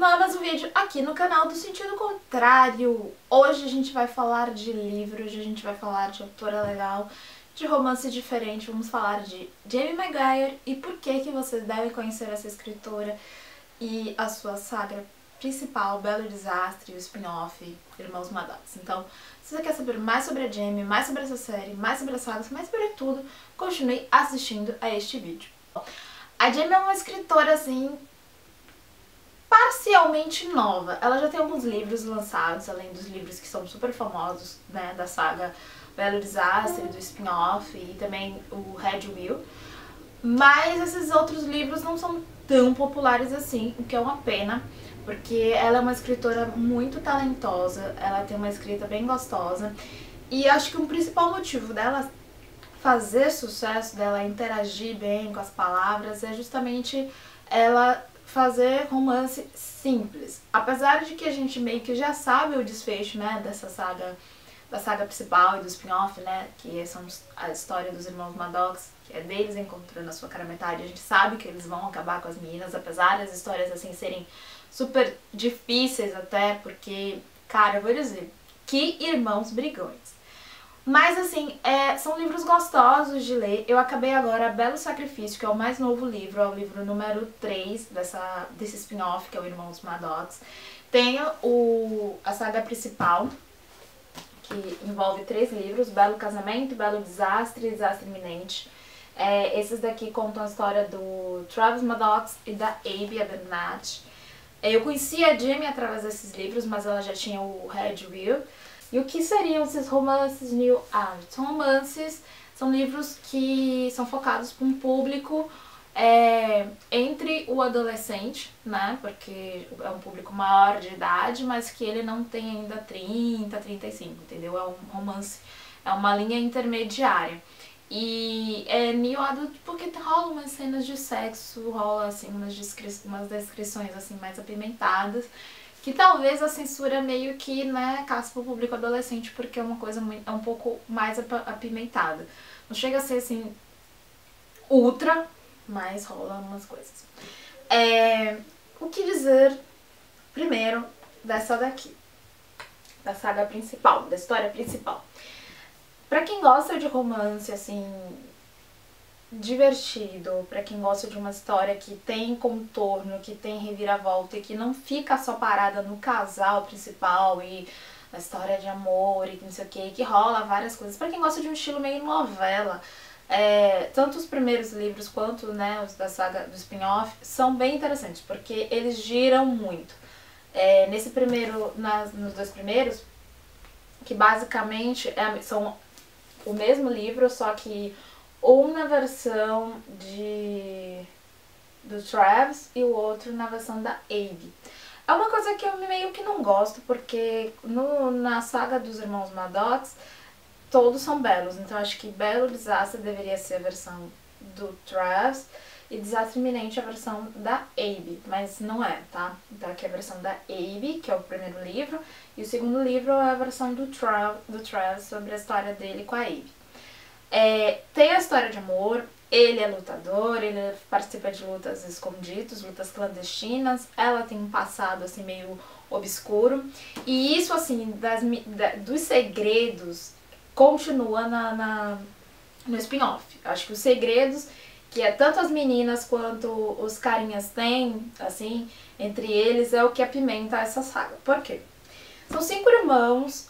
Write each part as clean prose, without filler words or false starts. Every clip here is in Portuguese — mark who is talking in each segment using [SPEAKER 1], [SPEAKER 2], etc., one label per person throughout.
[SPEAKER 1] a mais um vídeo aqui no canal do Sentido Contrário. Hoje a gente vai falar de livros, a gente vai falar de autora legal, de romance diferente, vamos falar de Jamie Maguire e por que vocês devem conhecer essa escritora e a sua saga principal, Belo Desastre, e o spin-off Irmãos Maddox. Então, se você quer saber mais sobre a Jamie, mais sobre essa série, mais sobre as sagas, mais sobre tudo, continue assistindo a este vídeo. A Jamie é uma escritora, assim, parcialmente nova. Ela já tem alguns livros lançados, além dos livros que são super famosos, né, da saga Belo Desastre, do spin-off e também o Red Will. Mas esses outros livros não são tão populares assim, o que é uma pena, porque ela é uma escritora muito talentosa, ela tem uma escrita bem gostosa, e acho que o principal motivo dela fazer sucesso, dela interagir bem com as palavras, é justamente ela fazer romance simples. Apesar de que a gente meio que já sabe o desfecho, né, dessa saga, da saga principal e do spin-off, né, que são a história dos irmãos Maddox, que é deles encontrando a sua cara metade. A gente sabe que eles vão acabar com as meninas, apesar das histórias assim serem super difíceis até, porque, cara, eu vou dizer, que irmãos brigões. Mas assim, são livros gostosos de ler. Eu acabei agora Belo Sacrifício, que é o mais novo livro, é o livro número 3 desse spin-off, que é o Irmãos Maddox. Tem a saga principal, que envolve 3 livros, Belo Casamento, Belo Desastre e Desastre Iminente. Esses daqui contam a história do Travis Maddox e da Abby Abernathy. Eu conheci a Jamie através desses livros, mas ela já tinha o Red Will. E o que seriam esses romances New Adult? São romances, são livros que são focados para um público entre o adolescente, né? Porque é um público maior de idade, mas que ele não tem ainda 30, 35, entendeu? É um romance, é uma linha intermediária. E é New Adult porque rola umas cenas de sexo, rola assim umas descrições assim mais apimentadas, que talvez a censura meio que, né, caça pro público adolescente, porque é uma coisa é um pouco mais apimentada. Não chega a ser assim ultra, mas rola umas coisas. O que dizer primeiro dessa daqui, da saga principal, da história principal? Pra quem gosta de romance, assim, divertido, pra quem gosta de uma história que tem contorno, que tem reviravolta e que não fica só parada no casal principal e na história de amor e não sei o que rola várias coisas. Pra quem gosta de um estilo meio novela, tanto os primeiros livros quanto, né, os da saga do spin-off são bem interessantes, porque eles giram muito. Nesse primeiro, nos 2 primeiros, que basicamente são o mesmo livro, só que um na versão do Travis e o outro na versão da Abby. É uma coisa que eu meio que não gosto, porque na saga dos Irmãos Maddox todos são belos, então acho que Belo Desastre deveria ser a versão do Travis e Desastre Iminente a versão da Abby, mas não é, tá? Então aqui é a versão da Abby, que é o primeiro livro, e o segundo livro é a versão do Travis sobre a história dele com a Abby. Tem a história de amor, ele é lutador, ele participa de lutas escondidas, lutas clandestinas, ela tem um passado assim meio obscuro, e isso assim, dos segredos continua no spin-off. Acho que os segredos que tanto as meninas quanto os carinhas têm, assim, entre eles, é o que apimenta essa saga. Por quê? São 5 irmãos,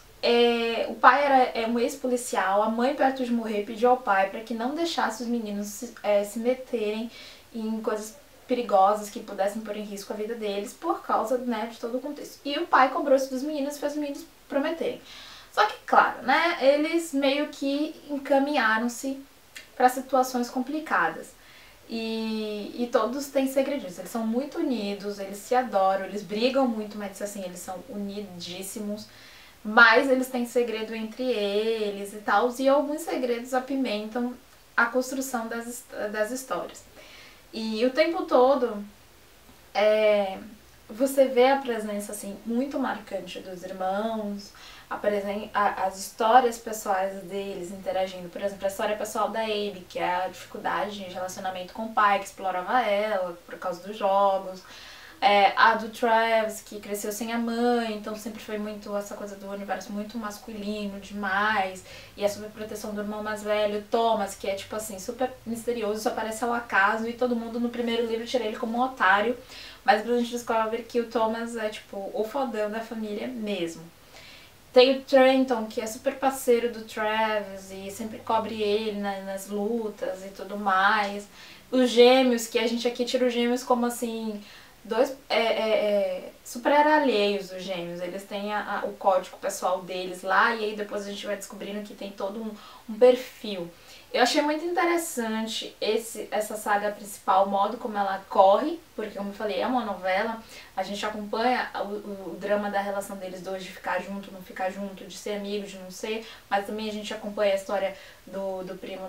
[SPEAKER 1] o pai é um ex-policial, a mãe, perto de morrer, pediu ao pai para que não deixasse os meninos se meterem em coisas perigosas que pudessem pôr em risco a vida deles por causa, né, de todo o contexto. E o pai cobrou isso dos meninos e fez os meninos prometerem. Só que, claro, né, eles meio que encaminharam-se para situações complicadas. E todos têm segredinhos, eles são muito unidos, eles se adoram, eles brigam muito, mas assim, eles são unidíssimos, mas eles têm segredo entre eles e tal, e alguns segredos apimentam a construção das histórias. E o tempo todo você vê a presença assim muito marcante dos irmãos, as histórias pessoais deles interagindo. Por exemplo, a história pessoal da Abby, que é a dificuldade de relacionamento com o pai, que explorava ela por causa dos jogos. A do Travis, que cresceu sem a mãe, então sempre foi muito essa coisa do universo muito masculino demais, e a superproteção do irmão mais velho, Thomas, que é tipo assim, super misterioso, só aparece ao acaso, e todo mundo no primeiro livro tira ele como um otário, mas a gente descobre que o Thomas é tipo o fodão da família mesmo. Tem o Trenton, que é super parceiro do Travis e sempre cobre ele nas lutas e tudo mais. Os gêmeos, que a gente aqui tira os gêmeos como assim, dois super alheios os gêmeos. Eles têm o código pessoal deles lá e aí depois a gente vai descobrindo que tem todo um perfil. Eu achei muito interessante essa saga principal, o modo como ela corre, porque como eu falei, é uma novela, a gente acompanha o drama da relação deles dois, de ficar junto, não ficar junto, de ser amigo, de não ser, mas também a gente acompanha a história do primo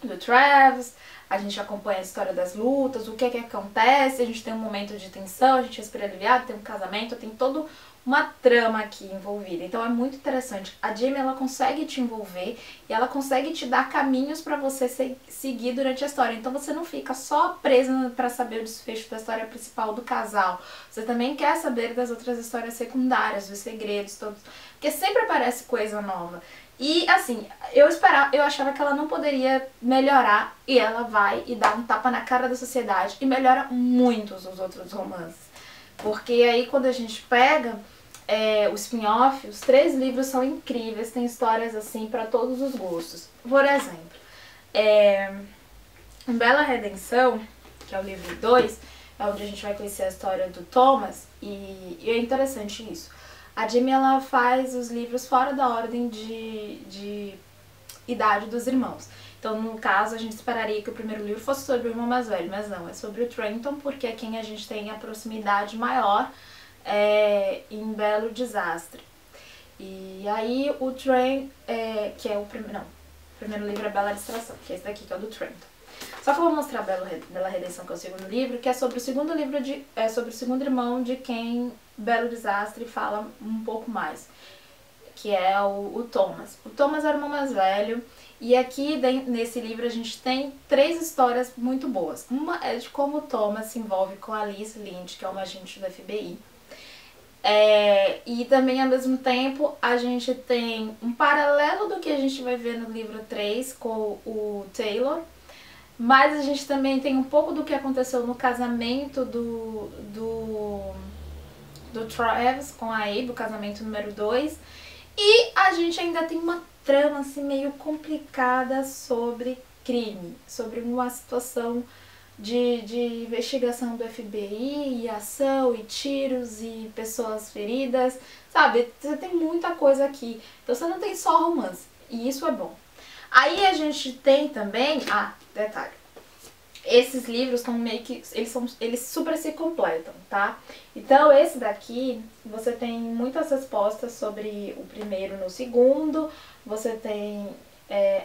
[SPEAKER 1] do Travis, a gente acompanha a história das lutas, o que acontece, a gente tem um momento de tensão, a gente respira aliviado, tem um casamento, tem todo uma trama aqui envolvida. Então é muito interessante. A Jamie, ela consegue te envolver e ela consegue te dar caminhos pra você seguir durante a história. Então você não fica só presa pra saber o desfecho da história principal do casal. Você também quer saber das outras histórias secundárias, dos segredos todos, porque sempre aparece coisa nova. E assim, eu achava que ela não poderia melhorar, e ela vai e dá um tapa na cara da sociedade e melhora muito os outros romances. Porque aí quando a gente pega o spin-off, os 3 livros são incríveis, tem histórias assim pra todos os gostos. Por exemplo, em Bela Redenção, que é o livro 2, é onde a gente vai conhecer a história do Thomas, e é interessante isso. A Jamie, ela faz os livros fora da ordem de idade dos irmãos. Então, no caso, a gente esperaria que o primeiro livro fosse sobre o irmão mais velho, mas não, é sobre o Trenton, porque é quem a gente tem a proximidade maior em Belo Desastre. E aí o Trenton, que é o primeiro livro é Bela Distração, que é esse daqui, que é o do Trenton. Só que eu vou mostrar Bela Redenção, que é o segundo livro, que é sobre o segundo livro sobre o segundo irmão de quem Belo Desastre fala um pouco mais, que é o Thomas. O Thomas era o irmão mais velho, e aqui nesse livro a gente tem 3 histórias muito boas. Uma é de como o Thomas se envolve com a Alice Lynch, que é uma agente do FBI. E também ao mesmo tempo a gente tem um paralelo do que a gente vai ver no livro 3 com o Taylor, mas a gente também tem um pouco do que aconteceu no casamento do Travis com a Abe, o casamento número 2. E a gente ainda tem uma trama assim meio complicada sobre crime, sobre uma situação de investigação do FBI, e ação, e tiros, e pessoas feridas, sabe? Você tem muita coisa aqui. Então você não tem só romance, e isso é bom. Aí a gente tem também, detalhe, esses livros estão meio que, eles super se completam, tá? Então esse daqui, você tem muitas respostas sobre o primeiro no segundo, você tem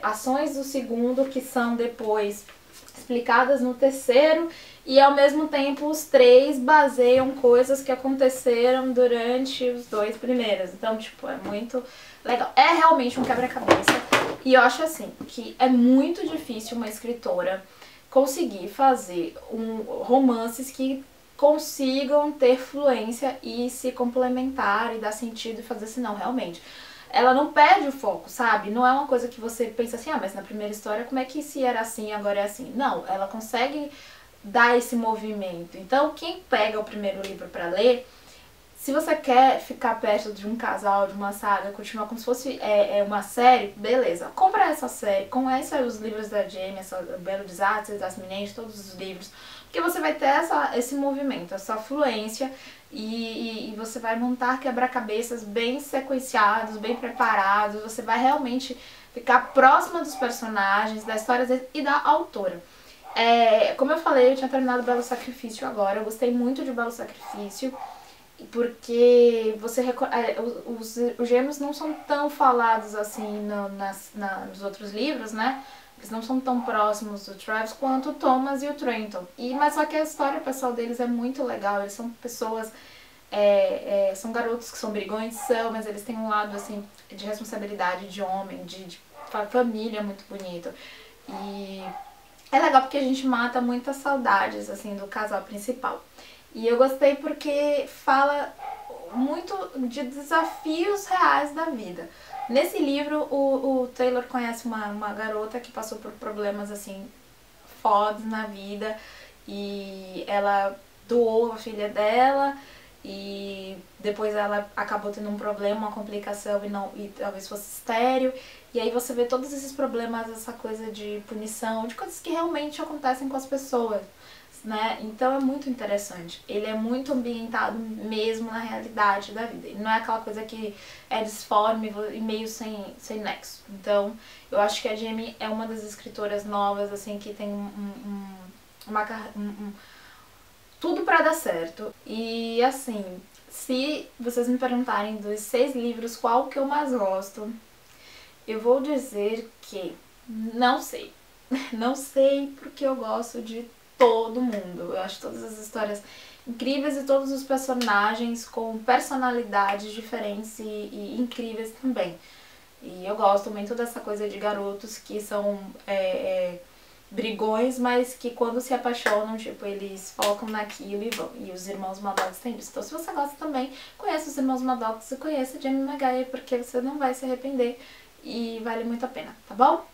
[SPEAKER 1] ações do segundo que são depois explicadas no terceiro, e ao mesmo tempo os 3 baseiam coisas que aconteceram durante os 2 primeiros. Então, tipo, é muito legal. É realmente um quebra-cabeça, e eu acho assim, que é muito difícil uma escritora conseguir fazer romances que consigam ter fluência e se complementar e dar sentido e fazer assim, não, realmente. Ela não perde o foco, sabe? Não é uma coisa que você pensa assim, mas na primeira história como é que se era assim, agora é assim? Não, ela consegue dar esse movimento. Então, quem pega o primeiro livro pra ler, se você quer ficar perto de um casal, de uma saga, continuar como se fosse uma série, beleza. Compra essa série, conhece os livros da Jamie, Belo Desastre, das Meninas, todos os livros, porque você vai ter esse movimento, essa fluência, e você vai montar quebra-cabeças bem sequenciados, bem preparados, você vai realmente ficar próxima dos personagens, das histórias e da autora. Como eu falei, eu tinha terminado Belo Sacrifício agora, eu gostei muito de Belo Sacrifício, porque os gêmeos não são tão falados assim nos outros livros, né? Eles não são tão próximos do Travis quanto o Thomas e o Trenton. Mas só que a história pessoal deles é muito legal, eles são pessoas, são garotos que são brigões, mas eles têm um lado assim de responsabilidade de homem, de família muito bonito. E É legal porque a gente mata muitas saudades, assim, do casal principal. E eu gostei porque fala muito de desafios reais da vida. Nesse livro, o Taylor conhece uma garota que passou por problemas, assim, fodas na vida. E ela doou a filha dela e depois ela acabou tendo um problema, uma complicação e talvez fosse estéril. E aí você vê todos esses problemas, essa coisa de punição, de coisas que realmente acontecem com as pessoas, né? Então é muito interessante. Ele é muito ambientado mesmo na realidade da vida. Ele não é aquela coisa que é disforme e meio sem nexo. Então eu acho que a Jamie é uma das escritoras novas, assim, que tem tudo pra dar certo. E assim, se vocês me perguntarem dos 6 livros qual que eu mais gosto, eu vou dizer que não sei. Não sei porque eu gosto de todo mundo. Eu acho todas as histórias incríveis e todos os personagens com personalidades diferentes e incríveis também. E eu gosto muito dessa coisa de garotos que são brigões, mas que quando se apaixonam, tipo, eles focam naquilo e vão. E os Irmãos Maddox têm isso. Então se você gosta também, conheça os Irmãos Maddox e conheça a Jamie Maguire, porque você não vai se arrepender e vale muito a pena, tá bom?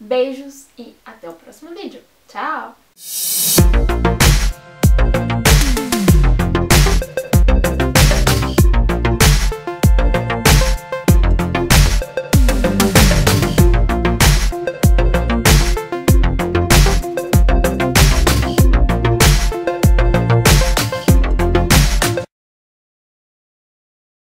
[SPEAKER 1] Beijos e até o próximo vídeo. Tchau!